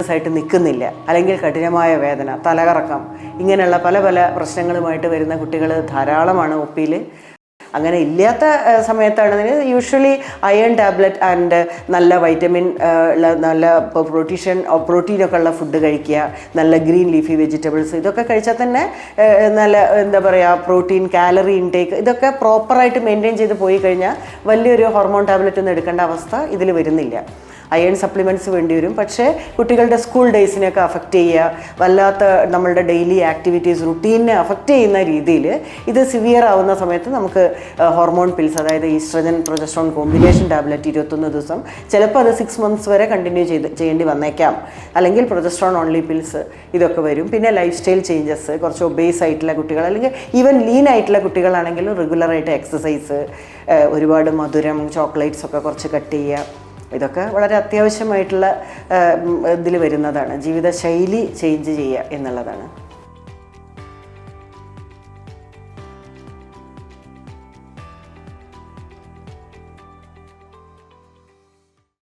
Continuous ആയിട്ട് നിൽക്കുന്നില്ല, അല്ലെങ്കിൽ കഠിനമായ വേദന, തലകറക്കം, ഇങ്ങനെയുള്ള പല പല പ്രശ്നങ്ങളുമായിട്ട് വരുന്ന കുട്ടികൾ ധാരാളമാണ് ഒ പിയിൽ. അങ്ങനെ ഇല്ലാത്ത സമയത്താണെങ്കിൽ യൂഷ്വലി അയൺ ടാബ്ലറ്റ് ആൻഡ് നല്ല വൈറ്റമിൻ നല്ല പ്രോട്ടീനൊക്കെ ഉള്ള ഫുഡ് കഴിക്കുക, നല്ല ഗ്രീൻ ലീഫി വെജിറ്റബിൾസ്, ഇതൊക്കെ കഴിച്ചാൽ തന്നെ നല്ല എന്താ പറയുക പ്രോട്ടീൻ കാലറി ഇൻടേക്ക് ഇതൊക്കെ പ്രോപ്പറായിട്ട് മെയിൻറ്റെയിൻ ചെയ്ത് പോയി കഴിഞ്ഞാൽ വലിയൊരു ഹോർമോൺ ടാബ്ലറ്റ് ഒന്നും എടുക്കേണ്ട അവസ്ഥ ഇതിൽ വരുന്നില്ല. അയൺ സപ്ലിമെൻറ്റ്സ് വേണ്ടി വരും, പക്ഷേ കുട്ടികളുടെ സ്കൂൾ ഡേയ്സിനെയൊക്കെ അഫക്റ്റ് ചെയ്യുക, വല്ലാത്ത നമ്മളുടെ ഡെയിലി ആക്ടിവിറ്റീസ് റുട്ടീനെ അഫക്റ്റ് ചെയ്യുന്ന രീതിയിൽ ഇത് സിവിയർ ആവുന്ന സമയത്ത് നമുക്ക് ഹോർമോൺ പിൽസ്, അതായത് ഈസ്ട്രജൻ പ്രൊജസ്ട്രോൺ കോമ്പിനേഷൻ ടാബ്ലറ്റ് 21 ദിവസം, ചിലപ്പോൾ അത് 6 months വരെ കണ്ടിന്യൂ ചെയ്യേണ്ടി വന്നേക്കാം, അല്ലെങ്കിൽ പ്രൊജസ്ട്രോൺ ഓൺലി പിൽസ്, ഇതൊക്കെ വരും. പിന്നെ ലൈഫ് സ്റ്റൈൽ ചേഞ്ചസ്, കുറച്ച് ഒബേസ് ആയിട്ടുള്ള കുട്ടികൾ അല്ലെങ്കിൽ ഈവൻ ലീൻ ആയിട്ടുള്ള കുട്ടികളാണെങ്കിലും റെഗുലറായിട്ട് എക്സസൈസ്, ഒരുപാട് മധുരം ചോക്ലേറ്റ്സ് ഒക്കെ കുറച്ച് കട്ട് ചെയ്യുക, ഇതൊക്കെ വളരെ അത്യാവശ്യമായിട്ടുള്ള ഇതിൽ വരുന്നതാണ്. ജീവിതശൈലി ചേഞ്ച് ചെയ്യുക എന്നുള്ളതാണ്.